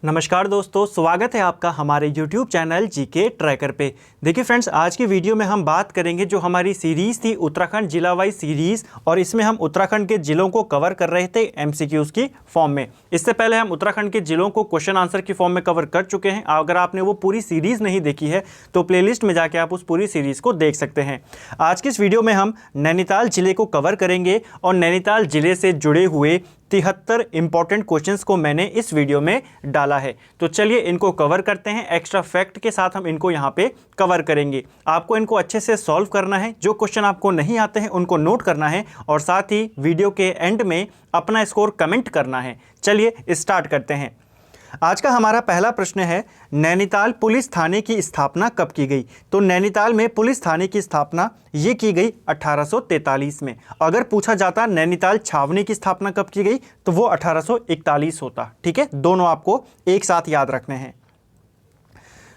नमस्कार दोस्तों, स्वागत है आपका हमारे YouTube चैनल जीके ट्रैकर पे। देखिए फ्रेंड्स, आज की वीडियो में हम बात करेंगे जो हमारी सीरीज़ थी उत्तराखंड जिला वाइज सीरीज़, और इसमें हम उत्तराखंड के ज़िलों को कवर कर रहे थे MCQs की फॉर्म में। इससे पहले हम उत्तराखंड के ज़िलों को क्वेश्चन आंसर की फॉर्म में कवर कर चुके हैं। अगर आपने वो पूरी सीरीज़ नहीं देखी है तो प्लेलिस्ट में जाके आप उस पूरी सीरीज़ को देख सकते हैं। आज की इस वीडियो में हम नैनीताल ज़िले को कवर करेंगे और नैनीताल ज़िले से जुड़े हुए 73 इंपॉर्टेंट क्वेश्चंस को मैंने इस वीडियो में डाला है। तो चलिए इनको कवर करते हैं। एक्स्ट्रा फैक्ट के साथ हम इनको यहाँ पे कवर करेंगे। आपको इनको अच्छे से सॉल्व करना है, जो क्वेश्चन आपको नहीं आते हैं उनको नोट करना है और साथ ही वीडियो के एंड में अपना स्कोर कमेंट करना है। चलिए स्टार्ट करते हैं। आज का हमारा पहला प्रश्न है, नैनीताल पुलिस थाने की स्थापना कब की गई? तो नैनीताल में पुलिस थाने की स्थापना ये की गई 1843 में। अगर पूछा जाता नैनीताल छावनी की स्थापना कब की गई तो वो 1841 होता। ठीक है, दोनों आपको एक साथ याद रखने हैं।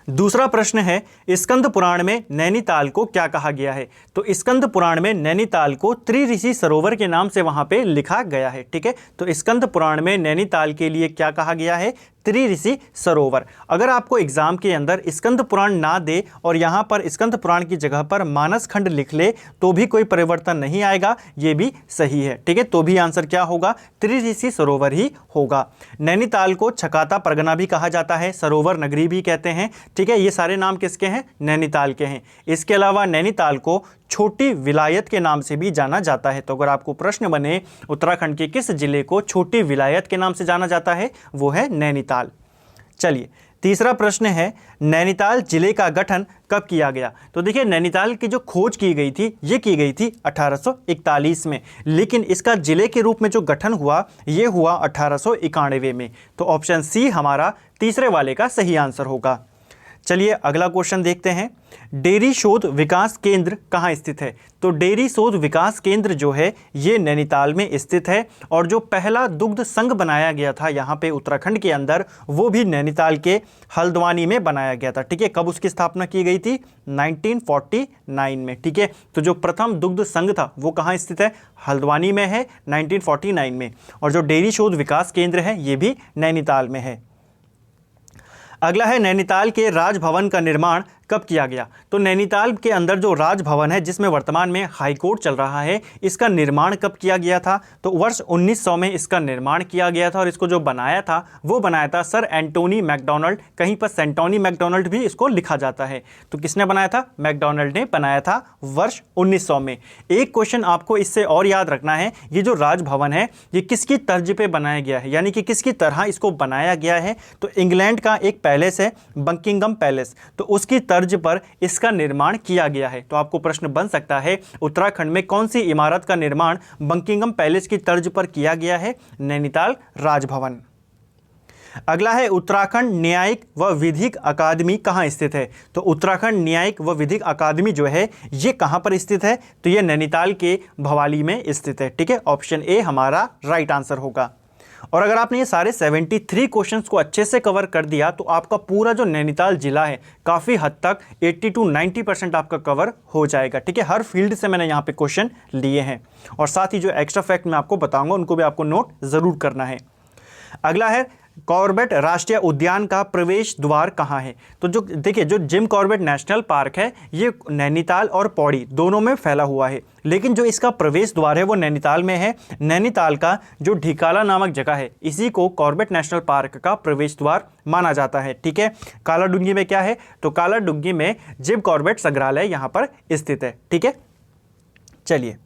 दूसरा प्रश्न है, स्कंद पुराण में नैनीताल को क्या कहा गया है? तो स्कंद पुराण में नैनीताल को त्रिऋषि सरोवर के नाम से वहां पे लिखा गया है। ठीक है, तो स्कंद पुराण में नैनीताल के लिए क्या कहा गया है? त्रिऋषि सरोवर। अगर आपको एग्जाम के अंदर स्कंद पुराण ना दे और यहाँ पर स्कंद पुराण की जगह पर मानस खंड लिख ले तो भी कोई परिवर्तन नहीं आएगा, ये भी सही है। ठीक है, तो भी आंसर क्या होगा? त्रिऋषि सरोवर ही होगा। नैनीताल को छकाता परगना भी कहा जाता है, सरोवर नगरी भी कहते हैं। ठीक है, ये सारे नाम किसके हैं? नैनीताल के हैं। इसके अलावा नैनीताल को छोटी विलायत के नाम से भी जाना जाता है। तो अगर आपको प्रश्न बने उत्तराखंड के किस जिले को छोटी विलायत के नाम से जाना जाता है, वो है नैनीताल। चलिए तीसरा प्रश्न है, नैनीताल जिले का गठन कब किया गया? तो देखिए, नैनीताल की जो खोज की गई थी ये की गई थी 1841 में, लेकिन इसका जिले के रूप में जो गठन हुआ ये हुआ 1891 में। तो ऑप्शन सी हमारा तीसरे वाले का सही आंसर होगा। चलिए अगला क्वेश्चन देखते हैं, डेयरी शोध विकास केंद्र कहाँ स्थित है? तो डेयरी शोध विकास केंद्र जो है ये नैनीताल में स्थित है, और जो पहला दुग्ध संघ बनाया गया था यहाँ पे उत्तराखंड के अंदर वो भी नैनीताल के हल्द्वानी में बनाया गया था। ठीक है, कब उसकी स्थापना की गई थी? 1949 में। ठीक है, तो जो प्रथम दुग्ध संघ था वो कहाँ स्थित है? हल्द्वानी में है 1949 में, और जो डेयरी शोध विकास केंद्र है ये भी नैनीताल में है। अगला है, नैनीताल के राजभवन का निर्माण कब किया गया? तो नैनीताल के अंदर जो राजभवन है जिसमें वर्तमान में हाई कोर्ट चल रहा है, इसका निर्माण कब किया गया था? तो वर्ष 1900 में इसका निर्माण किया गया था, और इसको जो बनाया था वो बनाया था सर एंटोनी मैकडॉनल्ड। कहीं पर सेंटोनी मैकडॉनल्ड भी इसको लिखा जाता है। तो किसने बनाया था? मैकडॉनल्ड ने बनाया था वर्ष 1900 में। एक क्वेश्चन आपको इससे और याद रखना है, ये जो राजभवन है ये किसकी तर्ज पे बनाया गया है, यानी कि किसकी तरह इसको बनाया गया है? तो इंग्लैंड का एक पैलेस है बकिंघम पैलेस, तो उसकी तर्ज पर इसका निर्माण किया गया है। तो आपको प्रश्न बन सकता है उत्तराखंड में कौन सी इमारत का निर्माण बकिंघम पैलेस की तर्ज पर किया गया है? नैनीताल राजभवन। अगला है, उत्तराखंड न्यायिक व विधिक अकादमी कहाँ स्थित है? तो उत्तराखंड न्यायिक व विधिक अकादमी जो है ये कहाँ पर स्थित है? तो ये नैनीताल के भवाली में स्थित है। ठीक है, ऑप्शन ए हमारा राइट आंसर होगा। और अगर आपने ये सारे 73 क्वेश्चंस को अच्छे से कवर कर दिया तो आपका पूरा जो नैनीताल जिला है काफ़ी हद तक 80 to 90% आपका कवर हो जाएगा। ठीक है, हर फील्ड से मैंने यहाँ पे क्वेश्चन लिए हैं, और साथ ही जो एक्स्ट्रा फैक्ट मैं आपको बताऊंगा उनको भी आपको नोट ज़रूर करना है। अगला है, कॉर्बेट राष्ट्रीय उद्यान का प्रवेश द्वार कहाँ है? तो जो देखिए, जो जिम कॉर्बेट नेशनल पार्क है ये नैनीताल और पौड़ी दोनों में फैला हुआ है, लेकिन जो इसका प्रवेश द्वार है वो नैनीताल में है। नैनीताल का जो ढिकाला नामक जगह है इसी को कॉर्बेट नेशनल पार्क का प्रवेश द्वार माना जाता है। ठीक है, कालाडुंगी में क्या है? तो कालाडुंगी में जिम कॉर्बेट संग्रहालय यहाँ पर स्थित है। ठीक है, चलिए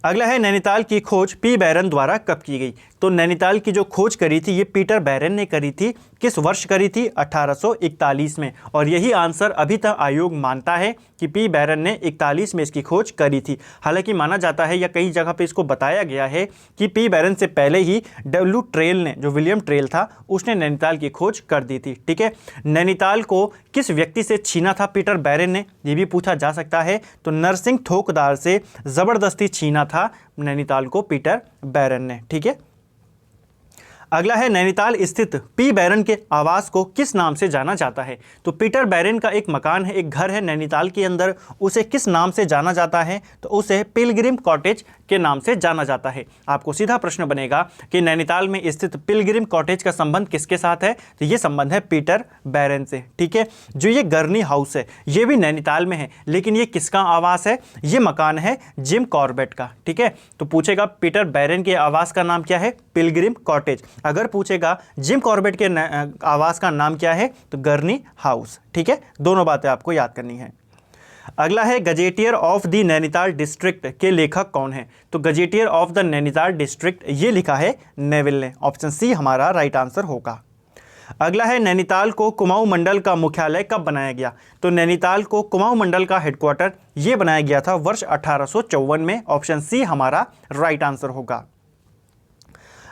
अगला है, नैनीताल की खोज पी बैरन द्वारा कब की गई? तो नैनीताल की जो खोज करी थी ये पीटर बैरन ने करी थी। किस वर्ष करी थी? 1841 में, और यही आंसर अभी तक आयोग मानता है कि पी बैरन ने 41 में इसकी खोज करी थी। हालांकि माना जाता है या कई जगह पे इसको बताया गया है कि पी बैरन से पहले ही डब्ल्यू ट्रेल ने, जो विलियम ट्रेल था, उसने नैनीताल की खोज कर दी थी। ठीक है, नैनीताल को किस व्यक्ति से छीना था पीटर बैरन ने? ये भी पूछा जा सकता है। तो नरसिंह थोकदार से ज़बरदस्ती छीना था नैनीताल को पीटर बैरन ने। ठीक है, अगला है नैनीताल स्थित पी बैरन के आवास को किस नाम से जाना जाता है। तो पीटर बैरन का एक मकान है, एक घर है नैनीताल के अंदर, उसे किस नाम से जाना जाता है। तो उसे पिलग्रिम कॉटेज के नाम से जाना जाता है। आपको सीधा प्रश्न बनेगा कि नैनीताल में स्थित पिलग्रिम कॉटेज का संबंध किसके साथ है। तो ये संबंध है पीटर बैरन से। ठीक है, जो ये गर्नी हाउस है ये भी नैनीताल में है, लेकिन ये किसका आवास है, ये मकान है जिम कॉर्बेट का। ठीक है, तो पूछेगा पीटर बैरन के आवास का नाम क्या है, पिलग्रिम कॉटेज। अगर पूछेगा जिम कॉर्बेट के आवास का नाम क्या है, तो गर्नी हाउस। ठीक है, दोनों बातें आपको याद करनी है। अगला है gazetteer of the Nainital district के लेखक कौन है। तो gazetteer of the Nainital district ये लिखा है नेविल ने। ऑप्शन सी हमारा राइट आंसर होगा। अगला है नैनीताल को कुमाऊं मंडल का मुख्यालय कब बनाया गया। तो नैनीताल को कुमाऊं मंडल का हेडक्वार्टर ये बनाया गया था वर्ष 1854 में। ऑप्शन सी हमारा राइट आंसर होगा।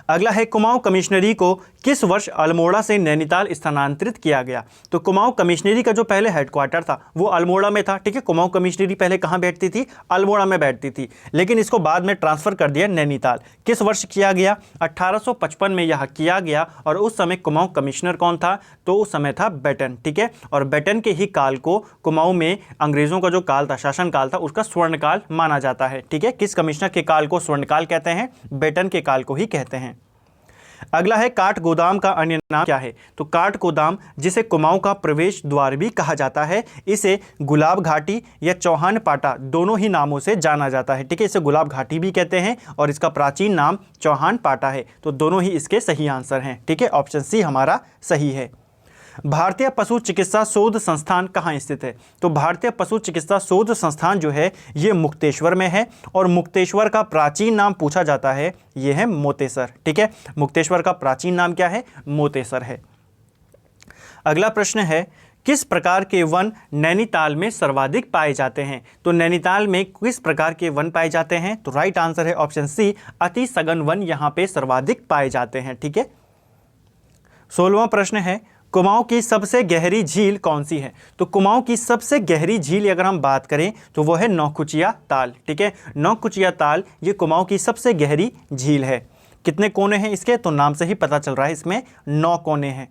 अगला है कुमाऊं कमिश्नरी को किस वर्ष अल्मोड़ा से नैनीताल स्थानांतरित किया गया। तो कुमाऊं कमिश्नरी का जो पहले हेडक्वार्टर था वो अल्मोड़ा में था। ठीक है, कुमाऊं कमिश्नरी पहले कहाँ बैठती थी, अल्मोड़ा में बैठती थी, लेकिन इसको बाद में ट्रांसफर कर दिया नैनीताल। किस वर्ष किया गया, 1855 में यह किया गया। और उस समय कुमाऊं कमिश्नर कौन था, तो उस समय था बेटन। ठीक है, और बेटन के ही काल को कुमाऊं में अंग्रेजों का जो काल था, शासन काल था, उसका स्वर्णकाल माना जाता है। ठीक है, किस कमिश्नर के काल को स्वर्णकाल कहते हैं, बेटन के काल को ही कहते हैं। अगला है काठ गोदाम का अन्य नाम क्या है। तो काठ गोदाम जिसे कुमाऊं का प्रवेश द्वार भी कहा जाता है, इसे गुलाब घाटी या चौहान पाटा दोनों ही नामों से जाना जाता है। ठीक है, इसे गुलाब घाटी भी कहते हैं और इसका प्राचीन नाम चौहान पाटा है। तो दोनों ही इसके सही आंसर हैं। ठीक है, ऑप्शन सी हमारा सही है। भारतीय पशु चिकित्सा शोध संस्थान कहाँ स्थित है। तो भारतीय पशु चिकित्सा शोध संस्थान जो है ये मुक्तेश्वर में है, और मुक्तेश्वर का प्राचीन नाम पूछा जाता है, ये है मोतेसर। ठीक है, मुक्तेश्वर का प्राचीन नाम क्या है, मोतेसर है। अगला प्रश्न है किस प्रकार के वन नैनीताल में सर्वाधिक पाए जाते हैं। तो नैनीताल में किस प्रकार के वन पाए जाते हैं। तो राइट आंसर है ऑप्शन सी, अति सघन वन यहाँ पे सर्वाधिक पाए जाते हैं। ठीक है, 16वां प्रश्न है कुमाऊं की सबसे गहरी झील कौन सी है। तो कुमाऊं की सबसे गहरी झील अगर हम बात करें तो वो है नौकुचिया ताल। ठीक है, नौकुचिया ताल ये कुमाऊं की सबसे गहरी झील है। कितने कोने हैं इसके, तो नाम से ही पता चल रहा है इसमें 9 कोने हैं।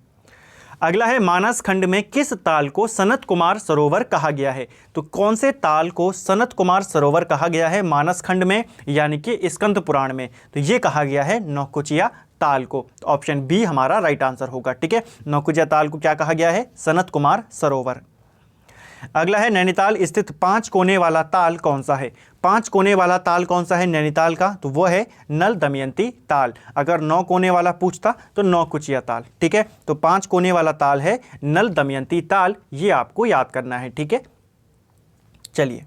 अगला है मानस खंड में किस ताल को सनत कुमार सरोवर कहा गया है। तो कौन से ताल को सनत कुमार सरोवर कहा गया है मानस खंड में, यानी कि स्कंद पुराण में। तो ये कहा गया है नौकुचिया ताल को। तो ऑप्शन बी हमारा राइट आंसर होगा। ठीक है, नौकुचिया ताल को क्या कहा गया है, सनत कुमार सरोवर। अगला है नैनीताल स्थित 5 कोने वाला ताल कौन सा है। 5 कोने वाला ताल कौन सा है नैनीताल का, तो वो है नल दमयंती ताल। अगर 9 कोने वाला पूछता तो नौकुचिया ताल। ठीक है, तो 5 कोने वाला ताल है नल दमयंती ताल, ये आपको याद करना है। ठीक है, चलिए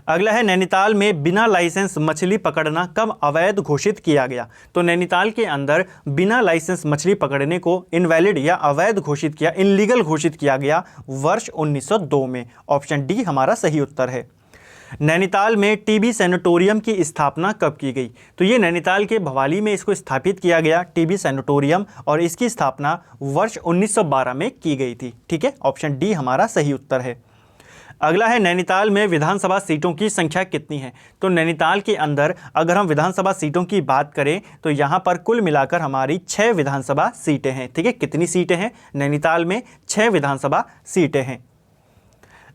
अगला है नैनीताल में बिना लाइसेंस मछली पकड़ना कब अवैध घोषित किया गया। तो नैनीताल के अंदर बिना लाइसेंस मछली पकड़ने को इनवैलिड या अवैध घोषित किया, इनलीगल घोषित किया गया वर्ष 1902 में। ऑप्शन डी हमारा सही उत्तर है। नैनीताल में टीबी सैनिटोरियम की स्थापना कब की गई। तो ये नैनीताल के भवाली में इसको स्थापित किया गया टीबी सैनिटोरियम, और इसकी स्थापना वर्ष 1912 में की गई थी। ठीक है, ऑप्शन डी हमारा सही उत्तर है। अगला है नैनीताल में विधानसभा सीटों की संख्या कितनी है। तो नैनीताल के अंदर अगर हम विधानसभा सीटों की बात करें तो यहाँ पर कुल मिलाकर हमारी 6 विधानसभा सीटें हैं। ठीक है, कितनी सीटें हैं नैनीताल में, 6 विधानसभा सीटें हैं।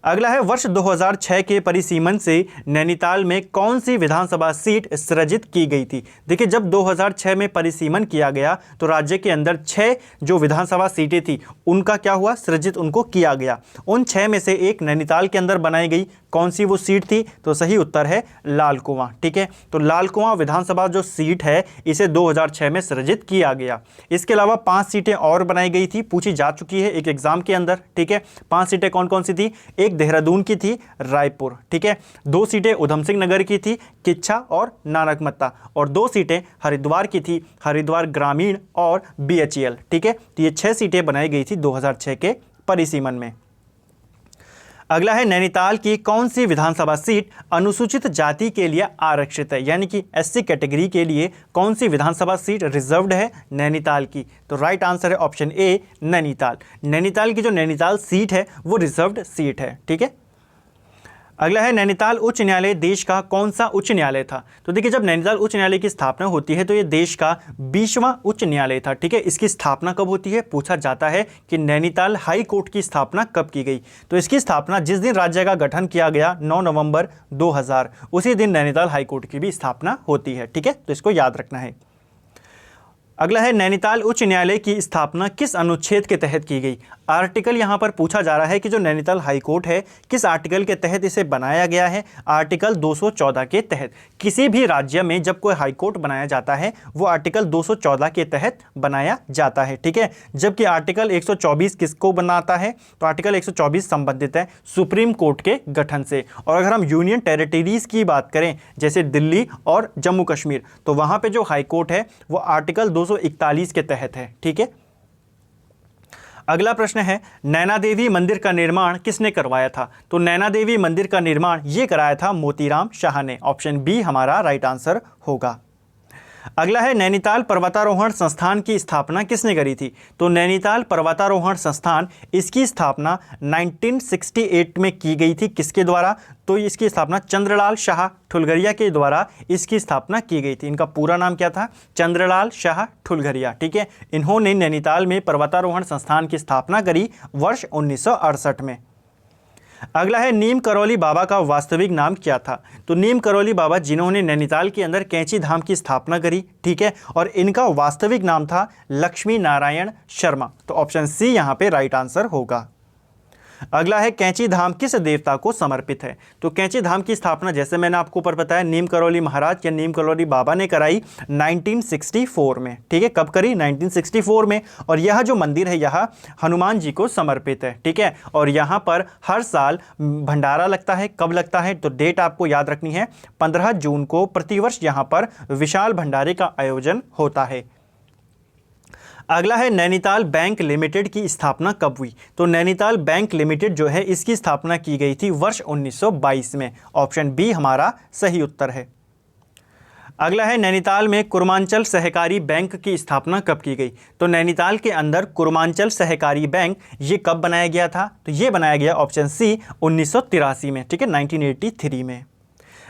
अगला है वर्ष 2006 के परिसीमन से नैनीताल में कौन सी विधानसभा सीट सृजित की गई थी। देखिए, जब 2006 में परिसीमन किया गया तो राज्य के अंदर 6 जो विधानसभा सीटें थी उनका क्या हुआ, सृजित उनको किया गया। उन 6 में से एक नैनीताल के अंदर बनाई गई। कौन सी वो सीट थी, तो सही उत्तर है लाल कुआं। ठीक है, तो लाल कुआं विधानसभा जो सीट है इसे 2006 में सृजित किया गया। इसके अलावा 5 सीटें और बनाई गई थी, पूछी जा चुकी है एक एग्जाम के अंदर। ठीक है, 5 सीटें कौन कौन सी थी, एक देहरादून की थी, रायपुर। ठीक है, 2 सीटें उधम सिंह नगर की थी, किच्छा और नानकमत्ता, और 2 सीटें हरिद्वार की थी, हरिद्वार ग्रामीण और BHEL। ठीक है, तो ये 6 सीटें बनाई गई थी 2006 के परिसीमन में। अगला है नैनीताल की कौन सी विधानसभा सीट अनुसूचित जाति के लिए आरक्षित है, यानी कि SC कैटेगरी के लिए कौन सी विधानसभा सीट रिजर्व्ड है नैनीताल की। तो राइट आंसर है ऑप्शन ए नैनीताल। नैनीताल की जो नैनीताल सीट है वो रिजर्व्ड सीट है। ठीक है, अगला है नैनीताल उच्च न्यायालय देश का कौन सा उच्च न्यायालय था। तो देखिए जब नैनीताल उच्च न्यायालय की स्थापना होती है तो ये देश का 20वां उच्च न्यायालय था। ठीक है, इसकी स्थापना कब होती है, पूछा जाता है कि नैनीताल हाई कोर्ट की स्थापना कब की गई। तो इसकी स्थापना जिस दिन राज्य का गठन किया गया 9 नवंबर 2000, उसी दिन नैनीताल हाई कोर्ट की भी स्थापना होती है। ठीक है, तो इसको याद रखना है। अगला है नैनीताल उच्च न्यायालय की स्थापना किस अनुच्छेद के तहत की गई। आर्टिकल यहाँ पर पूछा जा रहा है कि जो नैनीताल हाई कोर्ट है किस आर्टिकल के तहत इसे बनाया गया है। आर्टिकल 214 के तहत। किसी भी राज्य में जब कोई हाई कोर्ट बनाया जाता है वो आर्टिकल 214 के तहत बनाया जाता है। ठीक है, जबकि आर्टिकल 124 किसको बनाता है, तो आर्टिकल 124 संबंधित है सुप्रीम कोर्ट के गठन से। और अगर हम यूनियन टेरिटरीज की बात करें जैसे दिल्ली और जम्मू कश्मीर, तो वहाँ पे जो हाई कोर्ट है वो आर्टिकल 241 के तहत है। ठीक है, अगला प्रश्न है नैना देवी मंदिर का निर्माण किसने करवाया था। तो नैना देवी मंदिर का निर्माण ये कराया था मोतीराम शाह ने। ऑप्शन बी हमारा राइट आंसर होगा। अगला है नैनीताल पर्वतारोहण संस्थान की स्थापना किसने करी थी। तो नैनीताल पर्वतारोहण संस्थान, इसकी स्थापना 1968 में की गई थी। किसके द्वारा, तो इसकी स्थापना चंद्रलाल शाह ठुलगरिया के द्वारा इसकी स्थापना की गई थी। इनका पूरा नाम क्या था, चंद्रलाल शाह ठुलगरिया। ठीक है, इन्होंने नैनीताल में पर्वतारोहण संस्थान की स्थापना करी वर्ष 1968 में। अगला है नीम करौली बाबा का वास्तविक नाम क्या था। तो नीम करौली बाबा जिन्होंने नैनीताल के अंदर कैंची धाम की स्थापना करी। ठीक है, और इनका वास्तविक नाम था लक्ष्मी नारायण शर्मा। तो ऑप्शन सी यहाँ पे राइट आंसर होगा। अगला है कैंची धाम किस देवता को समर्पित है। तो कैंची धाम की स्थापना जैसे मैंने आपको ऊपर बताया नीम करौली महाराज या नीम करौली बाबा ने कराई 1964 में। ठीक है, कब करी, 1964 में। और यह जो मंदिर है यह हनुमान जी को समर्पित है। ठीक है, और यहाँ पर हर साल भंडारा लगता है। कब लगता है, तो डेट आपको याद रखनी है, 15 जून को प्रतिवर्ष यहाँ पर विशाल भंडारे का आयोजन होता है। अगला है नैनीताल बैंक लिमिटेड की स्थापना कब हुई। तो नैनीताल बैंक लिमिटेड जो है इसकी स्थापना की गई थी वर्ष 1922 में। ऑप्शन बी हमारा सही उत्तर है। अगला है नैनीताल में कुर्मांचल सहकारी बैंक की स्थापना कब की गई। तो नैनीताल के अंदर कुर्मांचल सहकारी बैंक ये कब बनाया गया था, तो ये बनाया गया ऑप्शन सी 1983 में। ठीक है, 1983 में।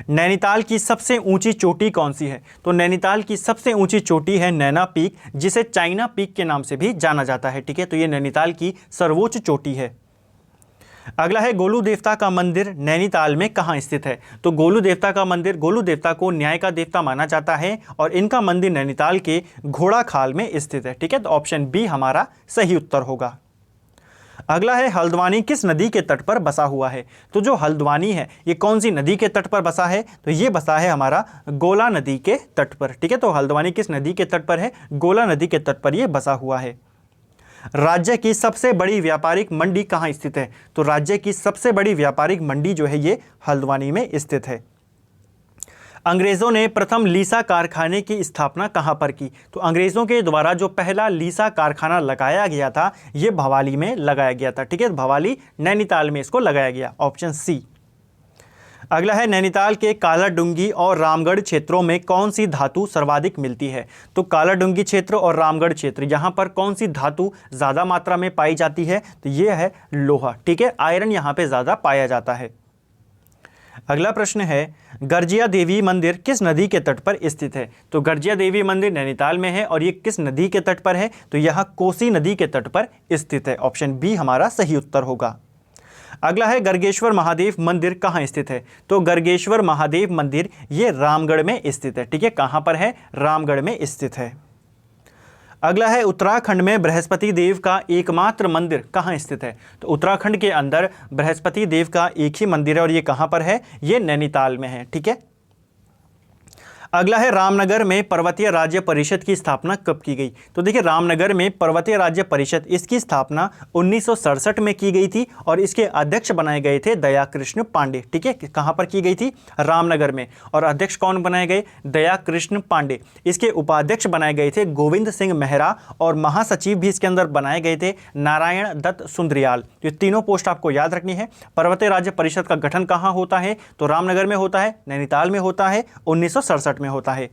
नैनीताल की सबसे ऊंची चोटी कौन सी है। तो नैनीताल की सबसे ऊंची चोटी है नैना पीक, जिसे चाइना पीक के नाम से भी जाना जाता है। ठीक है, तो ये नैनीताल की सर्वोच्च चोटी है। अगला है गोलू देवता का मंदिर नैनीताल में कहाँ स्थित है। तो गोलू देवता का मंदिर, गोलू देवता को न्याय का देवता माना जाता है और इनका मंदिर नैनीताल के घोड़ाखाल में स्थित है। ठीक है, तो ऑप्शन बी हमारा सही उत्तर होगा। अगला है हल्द्वानी किस नदी के तट पर बसा हुआ है। तो जो हल्द्वानी है ये कौन सी नदी के तट पर बसा है, तो ये बसा है हमारा गोला नदी के तट पर। ठीक है, तो हल्द्वानी किस नदी के तट पर है, गोला नदी के तट पर ये बसा हुआ है। राज्य की सबसे बड़ी व्यापारिक मंडी कहाँ स्थित है। तो राज्य की सबसे बड़ी व्यापारिक मंडी जो है ये हल्द्वानी में स्थित है। अंग्रेज़ों ने प्रथम लीसा कारखाने की स्थापना कहाँ पर की। तो अंग्रेज़ों के द्वारा जो पहला लीसा कारखाना लगाया गया था ये भवाली में लगाया गया था। ठीक है, भवाली नैनीताल में इसको लगाया गया। Option C. अगला है नैनीताल के कालाडूंगी और रामगढ़ क्षेत्रों में कौन सी धातु सर्वाधिक मिलती है। तो कालाडूंगी क्षेत्र और रामगढ़ क्षेत्र यहाँ पर कौन सी धातु ज़्यादा मात्रा में पाई जाती है, तो ये है लोहा। ठीक है, आयरन यहाँ पे ज़्यादा पाया जाता है। अगला प्रश्न है गर्जिया देवी मंदिर किस नदी के तट पर स्थित है। तो गर्जिया देवी मंदिर नैनीताल में है और ये किस नदी के तट पर है, तो यह कोसी नदी के तट पर स्थित है। ऑप्शन बी हमारा सही उत्तर होगा। अगला है गर्गेश्वर महादेव मंदिर कहाँ स्थित है। तो गर्गेश्वर महादेव मंदिर ये रामगढ़ में स्थित है। ठीक है, कहाँ पर है, रामगढ़ में स्थित है। अगला है उत्तराखंड में बृहस्पति देव का एकमात्र मंदिर कहाँ स्थित है। तो उत्तराखंड के अंदर बृहस्पति देव का एक ही मंदिर है और ये कहाँ पर है, ये नैनीताल में है। ठीक है, अगला है रामनगर में पर्वतीय राज्य परिषद की स्थापना कब की गई। तो देखिए रामनगर में पर्वतीय राज्य परिषद इसकी स्थापना 1967 में की गई थी और इसके अध्यक्ष बनाए गए थे दया कृष्ण पांडे। ठीक है, कहाँ पर की गई थी, रामनगर में। और अध्यक्ष कौन बनाए गए, दया कृष्ण पांडे। इसके उपाध्यक्ष बनाए गए थे गोविंद सिंह मेहरा और महासचिव भी इसके अंदर बनाए गए थे नारायण दत्त सुंदरियाल। ये तीनों पोस्ट आपको याद रखनी है। पर्वतीय राज्य परिषद का गठन कहाँ होता है, तो रामनगर में होता है, नैनीताल में होता है, 1967 में होता है।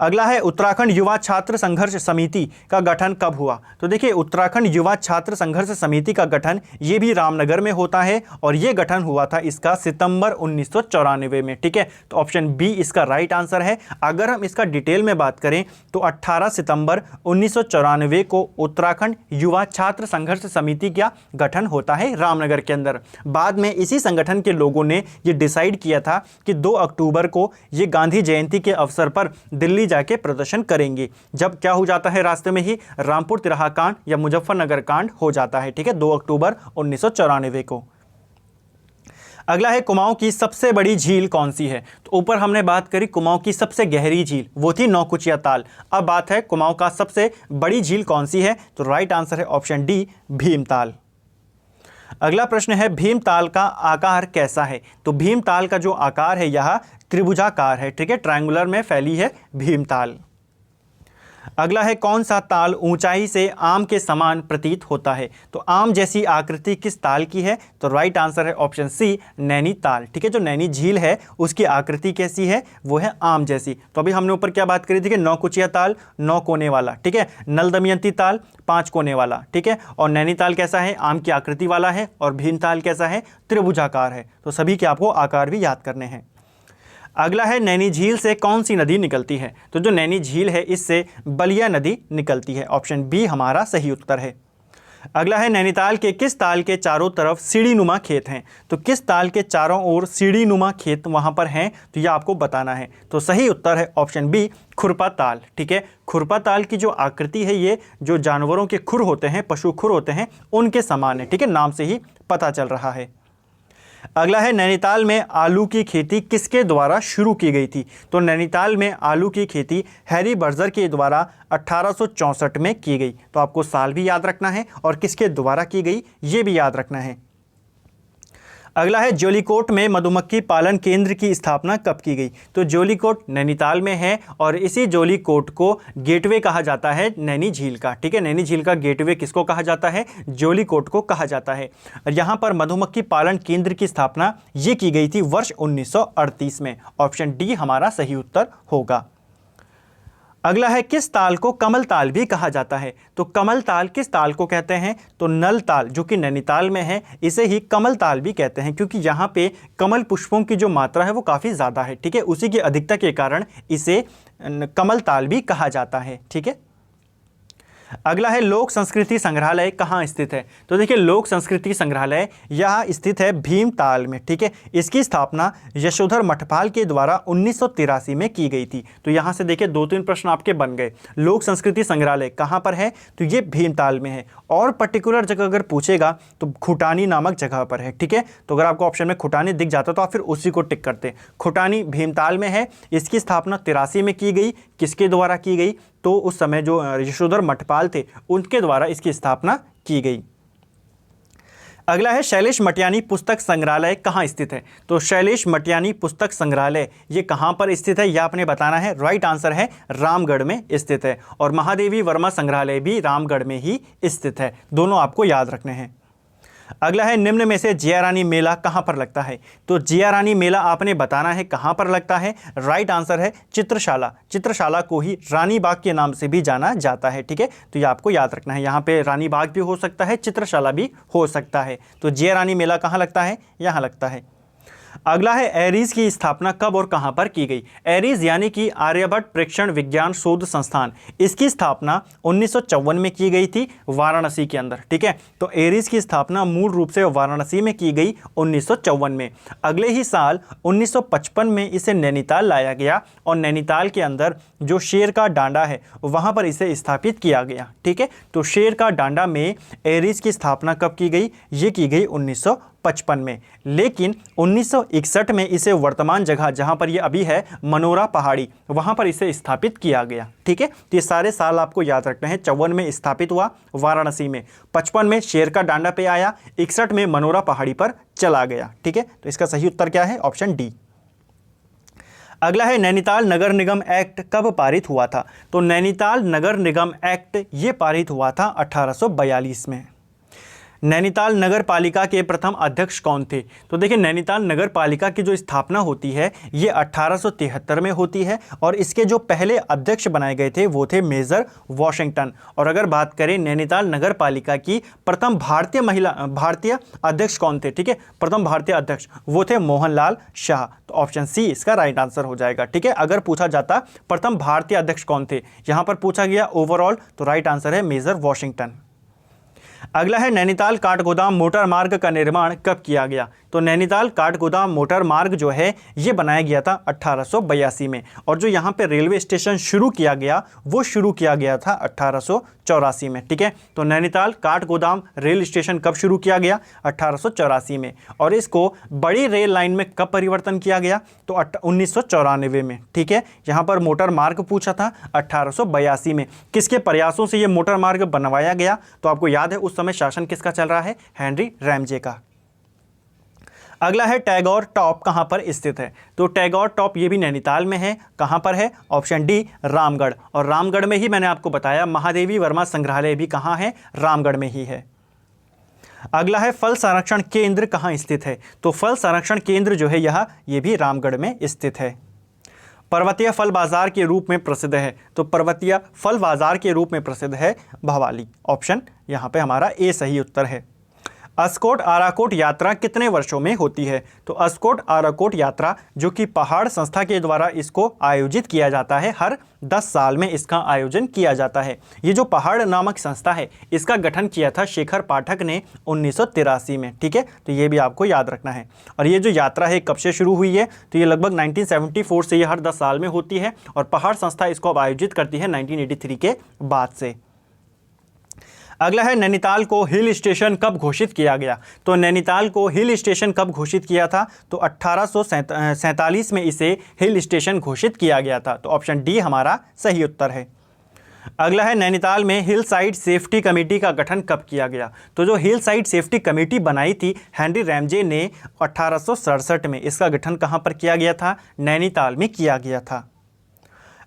अगला है उत्तराखंड युवा छात्र संघर्ष समिति का गठन कब हुआ। तो देखिए उत्तराखंड युवा छात्र संघर्ष समिति का गठन ये भी रामनगर में होता है और ये गठन हुआ था इसका सितंबर 1994 में। ठीक है, तो ऑप्शन बी इसका राइट आंसर है। अगर हम इसका डिटेल में बात करें तो 18 सितंबर 1994 को उत्तराखंड युवा छात्र संघर्ष समिति का गठन होता है रामनगर के अंदर। बाद में इसी संगठन के लोगों ने ये डिसाइड किया था कि 2 अक्टूबर को ये गांधी जयंती के अवसर पर दिल्ली जाके प्रदर्शन करेंगे। जब क्या हो जाता है, रास्ते में ही रामपुर तिराहा कांड या मुजफ्फरनगर कांड हो जाता है। ठीक है, 2 अक्टूबर 1994 को। अगला है कुमाऊं की सबसे बड़ी झील कौन सी है। तो ऊपर हमने बात करी कुमाऊं की सबसे गहरी झील, वो थी नौकुचिया ताल। अब बात है कुमाऊं का सबसे बड़ी झील कौन सी है। तो राइट आंसर है ऑप्शन डी, भीमताल। अगला प्रश्न है भीमताल का आकार कैसा है। तो भीमताल का जो आकार है यह त्रिभुजाकार है। ठीक है, ट्रायंगुलर में फैली है भीमताल। अगला है कौन सा ताल ऊंचाई से आम के समान प्रतीत होता है। तो आम जैसी आकृति किस ताल की है। तो राइट आंसर है ऑप्शन सी, नैनीताल। ठीक है, जो नैनी झील है उसकी आकृति कैसी है, वो है आम जैसी। तो अभी हमने ऊपर क्या बात करी थी कि नौकुचिया ताल 9 कोने वाला, ठीक है, नल दमयंती ताल 5 कोने वाला, ठीक है, और नैनीताल कैसा है, आम की आकृति वाला है, और भीमताल कैसा है, त्रिभुजाकार है। तो सभी के आपको आकार भी याद करने हैं। अगला है नैनी झील से कौन सी नदी निकलती है। तो जो नैनी झील है इससे बलिया नदी निकलती है। ऑप्शन बी हमारा सही उत्तर है। अगला है नैनीताल के किस ताल के चारों तरफ सीढ़ीनुमा खेत हैं। तो किस ताल के चारों ओर सीढ़ीनुमा खेत वहां पर हैं, तो ये आपको बताना है। तो सही उत्तर है ऑप्शन बी, खुरपा ताल। ठीक है, खुरपा ताल की जो आकृति है ये जो जानवरों के खुर होते हैं, पशु खुर होते हैं, उनके समान है। ठीक है, नाम से ही पता चल रहा है। अगला है नैनीताल में आलू की खेती किसके द्वारा शुरू की गई थी। तो नैनीताल में आलू की खेती हैरी बर्जर के द्वारा 1864 में की गई। तो आपको साल भी याद रखना है और किसके द्वारा की गई ये भी याद रखना है। अगला है जोलीकोट में मधुमक्खी पालन केंद्र की स्थापना कब की गई। तो जोलीकोट नैनीताल में है और इसी जोलीकोट को गेटवे कहा जाता है नैनी झील का। ठीक है, नैनी झील का गेटवे किसको कहा जाता है, जोलीकोट को कहा जाता है। और यहाँ पर मधुमक्खी पालन केंद्र की स्थापना ये की गई थी वर्ष 1938 में। ऑप्शन डी हमारा सही उत्तर होगा। अगला है किस ताल को कमल ताल भी कहा जाता है। तो कमल ताल किस ताल को कहते हैं। तो नल ताल जो कि नैनीताल में है इसे ही कमल ताल भी कहते हैं, क्योंकि यहाँ पे कमल पुष्पों की जो मात्रा है वो काफ़ी ज़्यादा है। ठीक है, उसी की अधिकता के कारण इसे कमल ताल भी कहा जाता है। ठीक है, अगला है लोक संस्कृति संग्रहालय कहाँ स्थित है। तो देखिए लोक संस्कृति संग्रहालय यह स्थित है भीमताल में। ठीक है, इसकी स्थापना यशोधर मठपाल के द्वारा 1983 में की गई थी। तो यहाँ से देखिए 2-3 प्रश्न आपके बन गए। लोक संस्कृति संग्रहालय कहाँ पर है, तो ये भीमताल में है। और पर्टिकुलर जगह अगर पूछेगा तो खुटानी नामक जगह पर है। ठीक है, तो अगर आपको ऑप्शन में खुटानी दिख जाता तो आप फिर उसी को टिक करते। खुटानी भीमताल में है। इसकी स्थापना 83 में की गई। किसके द्वारा की गई, तो उस समय जो यशोधर मठपाल थे उनके द्वारा इसकी स्थापना की गई। अगला है शैलेश मटियानी पुस्तक संग्रहालय कहाँ स्थित है। तो शैलेश मटियानी पुस्तक संग्रहालय ये कहाँ पर स्थित है यह आपने बताना है। राइट आंसर है रामगढ़ में स्थित है। और महादेवी वर्मा संग्रहालय भी रामगढ़ में ही स्थित है। दोनों आपको याद रखने हैं। अगला है निम्न में से जिया रानी मेला कहाँ पर लगता है। तो जिया रानी मेला आपने बताना है कहाँ पर लगता है। राइट आंसर है चित्रशाला। चित्रशाला को ही रानी बाग के नाम से भी जाना जाता है। ठीक है, तो ये आपको याद रखना है। यहाँ पे रानी बाग भी हो सकता है, चित्रशाला भी हो सकता है। तो जिया रानी मेला कहाँ लगता है, यहाँ लगता है। अगला है एरीज की स्थापना कब और कहां पर की गई। एरीज यानी कि आर्यभट्ट प्रेक्षण विज्ञान शोध संस्थान, इसकी स्थापना 1954 में की गई थी वाराणसी के अंदर। ठीक है, तो एरीज की स्थापना मूल रूप से वाराणसी में की गई 1954 में। अगले ही साल 1955 में इसे नैनीताल लाया गया और नैनीताल के अंदर जो शेर का डांडा है वहां पर इसे स्थापित किया गया। ठीक है, तो शेर का डांडा में एरीज की स्थापना कब की गई, ये की गई 1955 में। लेकिन 1961 में इसे वर्तमान जगह जहां पर ये अभी है मनोरा पहाड़ी, वहां पर इसे स्थापित किया गया। ठीक है, तो ये सारे साल आपको याद रखना है। 54 में स्थापित हुआ वाराणसी में, 55 में शेर का डांडा पे आया, 61 में मनोरा पहाड़ी पर चला गया। ठीक है, तो इसका सही उत्तर क्या है, ऑप्शन डी। अगला है नैनीताल नगर निगम एक्ट कब पारित हुआ था। तो नैनीताल नगर निगम एक्ट ये पारित हुआ था 1842 में। नैनीताल नगर पालिका के प्रथम अध्यक्ष कौन थे? तो देखिए, नैनीताल नगर पालिका की जो स्थापना होती है ये 1873 में होती है और इसके जो पहले अध्यक्ष बनाए गए थे वो थे मेजर वॉशिंगटन। और अगर बात करें नैनीताल नगर पालिका की प्रथम भारतीय अध्यक्ष कौन थे? ठीक है, प्रथम भारतीय अध्यक्ष वो थे मोहनलाल शाह। तो ऑप्शन सी इसका राइट आंसर हो जाएगा। ठीक है, अगर पूछा जाता प्रथम भारतीय अध्यक्ष कौन थे, यहां पर पूछा गया ओवरऑल, तो राइट आंसर है मेजर वॉशिंगटन। अगला है नैनीताल काठगोदाम मोटर मार्ग का निर्माण कब किया गया? तो नैनीताल काठगोदाम मोटर मार्ग जो है ये बनाया गया था 1882 में और जो यहाँ पे रेलवे स्टेशन शुरू किया गया वो शुरू किया गया था 1884 में। ठीक है, तो नैनीताल काठगोदाम रेल स्टेशन कब शुरू किया गया? 1884 में। और इसको बड़ी रेल लाइन में कब परिवर्तन किया गया? तो 1994 में। ठीक है, यहाँ पर मोटर मार्ग पूछा था 1882 में। किसके प्रयासों से ये मोटर मार्ग बनवाया गया? तो आपको याद है उस समय शासन किसका चल रहा है? हेनरी रैमजे का। अगला है टैगोर टॉप कहाँ पर स्थित है? तो टैगोर टॉप ये भी नैनीताल में है। कहाँ पर है? Option D Ramgarh. और रामगढ़ में ही मैंने आपको बताया महादेवी वर्मा संग्रहालय भी कहाँ है? रामगढ़ में ही है। अगला है फल संरक्षण केंद्र कहाँ स्थित है? तो फल संरक्षण केंद्र जो है ये भी रामगढ़ में स्थित है। पर्वतीय फल बाजार के रूप में प्रसिद्ध है? तो पर्वतीय फल बाजार के रूप में प्रसिद्ध है भवाली। ऑप्शन यहाँ पे हमारा ए सही उत्तर है। अस्कोट आराकोट यात्रा कितने वर्षों में होती है? तो अस्कोट आराकोट यात्रा जो कि पहाड़ संस्था के द्वारा इसको आयोजित किया जाता है, हर 10 साल में इसका आयोजन किया जाता है। ये जो पहाड़ नामक संस्था है इसका गठन किया था शेखर पाठक ने 1983 में। ठीक है, तो ये भी आपको याद रखना है। और ये जो यात्रा है कब से शुरू हुई है? तो ये लगभग 1974 से ये हर 10 साल में होती है और पहाड़ संस्था इसको अब आयोजित करती है 1983 के बाद से। अगला है नैनीताल को हिल स्टेशन कब घोषित किया गया? तो नैनीताल को हिल स्टेशन कब घोषित किया था? तो 1847 में इसे हिल स्टेशन घोषित किया गया था। तो ऑप्शन डी हमारा सही उत्तर है। अगला है नैनीताल में हिल साइड सेफ्टी कमेटी का गठन कब किया गया? तो जो हिल साइड सेफ्टी कमेटी बनाई थी हेनरी रैमजे ने 1867 में, इसका गठन कहाँ पर किया गया था? नैनीताल में किया गया था।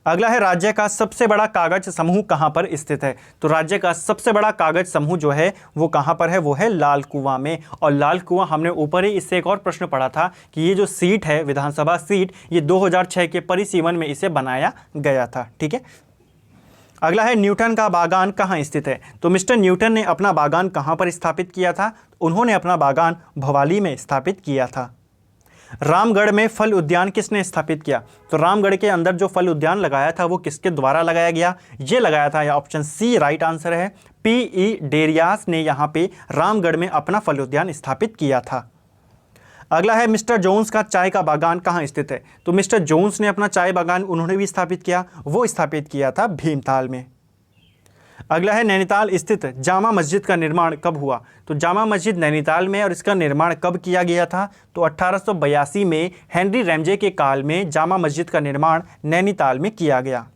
अगला है राज्य का सबसे बड़ा कागज समूह कहाँ पर स्थित है? तो राज्य का सबसे बड़ा कागज समूह जो है वो कहाँ पर है? वो है लाल कुआं में। और लाल कुआं हमने ऊपर ही इससे एक और प्रश्न पढ़ा था कि ये जो सीट है विधानसभा सीट, ये 2006 के परिसीमन में इसे बनाया गया था। ठीक है, अगला है न्यूटन का बागान कहाँ स्थित है? तो मिस्टर न्यूटन ने अपना बागान कहाँ पर स्थापित किया था? उन्होंने अपना बागान भवाली में स्थापित किया था। रामगढ़ में फल उद्यान किसने स्थापित किया? तो रामगढ़ के अंदर जो फल उद्यान लगाया था वो किसके द्वारा लगाया गया? ये लगाया था, या ऑप्शन सी राइट आंसर है, पी.ई. डेरियास ने यहाँ पे रामगढ़ में अपना फल उद्यान स्थापित किया था। अगला है मिस्टर जोन्स का चाय का बागान कहाँ स्थित है? तो मिस्टर जोन्स ने अपना चाय बागान उन्होंने भी स्थापित किया, वो स्थापित किया था भीमताल में। अगला है नैनीताल स्थित जामा मस्जिद का निर्माण कब हुआ? तो जामा मस्जिद नैनीताल में और इसका निर्माण कब किया गया था? तो 1882 में हेनरी रैमजे के काल में जामा मस्जिद का निर्माण नैनीताल में किया गया।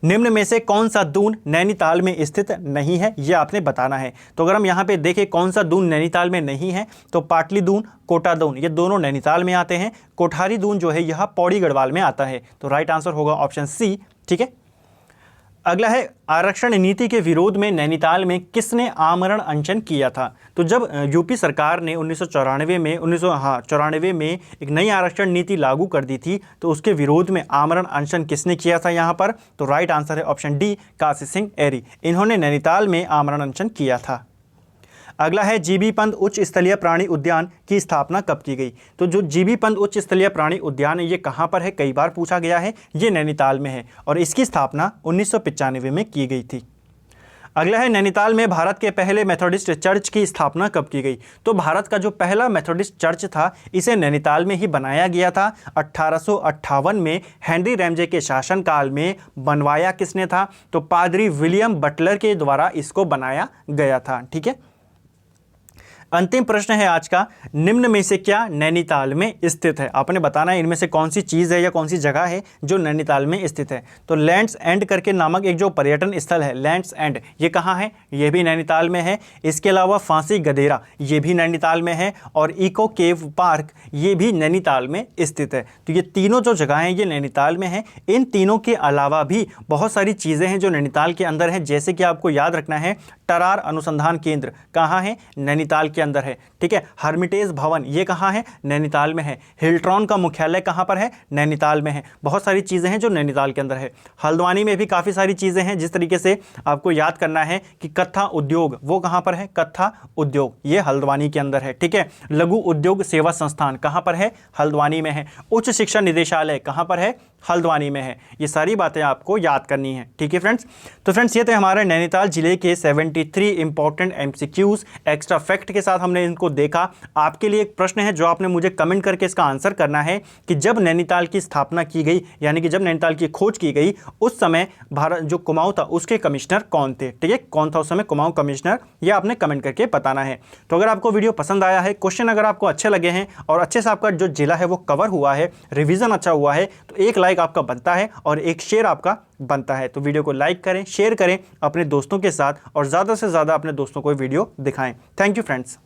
निम्न में से कौन सा दून नैनीताल में स्थित नहीं है, यह आपने बताना है। तो अगर हम यहाँ पे देखें कौन सा दून नैनीताल में नहीं है, तो पाटली दून, कोटा दून, ये दोनों नैनीताल में आते हैं। कोठारी दून जो है यह पौड़ी गढ़वाल में आता है। तो राइट आंसर होगा ऑप्शन सी। ठीक है, अगला है आरक्षण नीति के विरोध में नैनीताल में किसने आमरण अनशन किया था? तो जब यूपी सरकार ने 1994 में एक नई आरक्षण नीति लागू कर दी थी, तो उसके विरोध में आमरण अनशन किसने किया था यहाँ पर? तो राइट आंसर है ऑप्शन डी, काशी सिंह एरी। इन्होंने नैनीताल में आमरण अनशन किया था। अगला है जीबी पंत उच्च स्तरीय प्राणी उद्यान की स्थापना कब की गई? तो जो जीबी पंत उच्च स्तरीय प्राणी उद्यान है ये कहाँ पर है? कई बार पूछा गया है, ये नैनीताल में है और इसकी स्थापना 1995 में की गई थी। अगला है नैनीताल में भारत के पहले मेथोडिस्ट चर्च की स्थापना कब की गई? तो भारत का जो पहला मेथोडिस्ट चर्च था इसे नैनीताल में ही बनाया गया था। 1858 में हेनरी रैमजे के शासनकाल में बनवाया किसने था? तो पादरी विलियम बटलर के द्वारा इसको बनाया गया था। ठीक है, अंतिम प्रश्न है आज का, निम्न में से क्या नैनीताल में स्थित है? आपने बताना है इनमें से कौन सी चीज़ है या कौन सी जगह है जो नैनीताल में स्थित है। तो लैंड्स एंड करके नामक एक जो पर्यटन स्थल है, लैंड्स एंड, ये कहाँ है? ये भी नैनीताल में है। इसके अलावा फांसी गदेरा, ये भी नैनीताल में है। और इको केव पार्क, ये भी नैनीताल में स्थित है। तो ये तीनों जो जगह हैं ये नैनीताल में है। इन तीनों के अलावा भी बहुत सारी चीज़ें हैं जो नैनीताल के अंदर हैं, जैसे कि आपको याद रखना है टरार अनुसंधान केंद्र कहाँ है? नैनीताल के अंदर है। ठीक है। हर्मिटेज भवन, ये कहाँ है? नैनीताल में है। हिल्ट्रॉन का मुख्यालय कहाँ पर है? नैनीताल में है। बहुत सारी चीज़ें हैं जो नैनीताल के अंदर है। हल्द्वानी में भी काफ़ी सारी चीज़ें हैं, जिस तरीके से आपको याद करना है कि कत्था उद्योग, वो कहाँ पर है? कत्था उद्योग, ये हल्द्वानी के अंदर है। ठीक है। लघु उद्योग सेवा संस्थान कहाँ पर है? हल्द्वानी में है। उच्च शिक्षा निदेशालय कहाँ पर है? हल्द्वानी में है। ये सारी बातें आपको याद करनी है। ठीक है फ्रेंड्स। तो फ्रेंड्स ये थे हमारे नैनीताल जिले के 73 इंपॉर्टेंट एमसीक्यूज एक्स्ट्रा फैक्ट के साथ हमने इनको देखा। आपके लिए एक प्रश्न है जो आपने मुझे कमेंट करके इसका आंसर करना है कि जब नैनीताल की स्थापना की गई, यानी कि जब नैनीताल की खोज की गई, उस समय भारत जो कुमाऊं था उसके कमिश्नर कौन थे? ठीक है, कौन था उस समय कुमाऊं कमिश्नर, यह आपने कमेंट करके बताना है। तो अगर आपको वीडियो पसंद आया है, क्वेश्चन अगर आपको अच्छे लगे हैं और अच्छे से आपका जो जिला है वो कवर हुआ है, रिवीजन अच्छा हुआ है, तो एक लाइक आपका बनता है और एक शेयर आपका बनता है। तो वीडियो को लाइक करें, शेयर करें अपने दोस्तों के साथ और ज़्यादा से ज़्यादा अपने दोस्तों को वीडियो दिखाएं। Thank you friends.